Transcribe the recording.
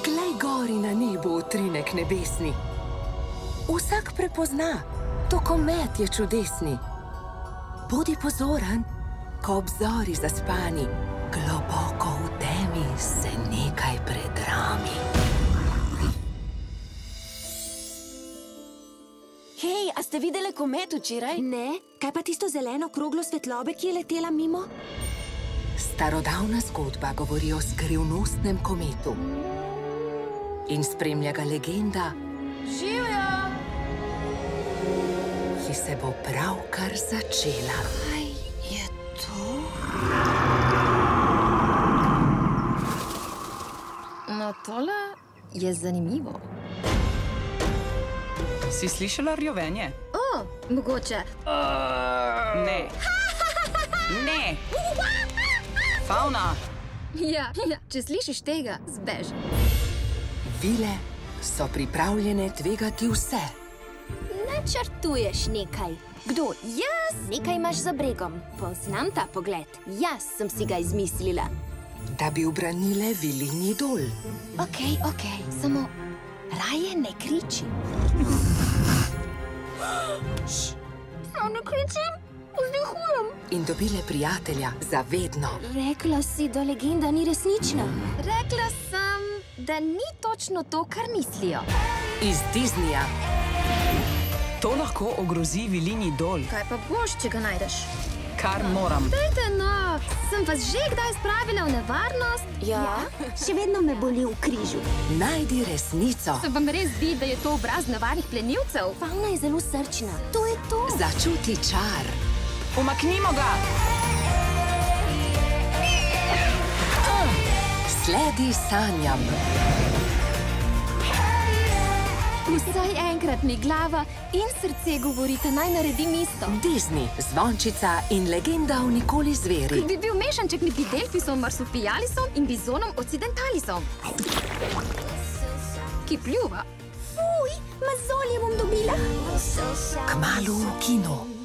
Glej gori na nebu utrinek nebesni. Vsak prepozna, to komet je čudesni. Bodi pozoren, ko obzori zaspani, globoko v temi se nekaj predrami. Hej, a ste videli komet včeraj? Ne, kaj pa tisto zeleno kroglo svetlobe, ki je letela mimo? Starodavna zgodba govori o skrivnostnem kometu. In spremlja ga legenda, Živjo! ki se bo pravkar začela. Kaj je to? No, tole je zanimivo. Si slišala rjovenje? O, mogoče. Ne. Ne! Fauna! Ja, če slišiš tega, zbeži. Vile so pripravljene tvegati vse. Načrtuješ nekaj. Kdo? Jaz? Nekaj imaš za bregom. Poznam ta pogled. Jaz sem si ga izmislila. Da bi ubranile Vilinji dol. Okej, samo raje ne kriči. Ne kričim, vzdihujem. In dobile prijatelja za vedno. Rekla si, da legenda ni resnična. Rekla sem, da ni točno to, kar mislijo. Iz Disneyja. To lahko ogrozi Vilinji dol. Kaj pa boš, če ga najdeš? Kar moram. Dajte no, sem vas že kdaj spravila v nevarnost? Ja? Še vedno me boli v križu. Najdi resnico. Se vam res zdi, da je to obraz nevarnih plenilcev? Fauna je zelo srčna. To je to. Začuti čar. Umaknimo ga! Sledi sanjam. Vsaj enkrat mi glava in srce govorite, naj naredim isto. Disney, zvončica in legenda o Nikoli zveri. Bi bil mešanček med delfisom marsupijalisom in bizonom occidentalisom. Ki pljuva. Fuj, mazolje bom dobila. Kmalu v kinu.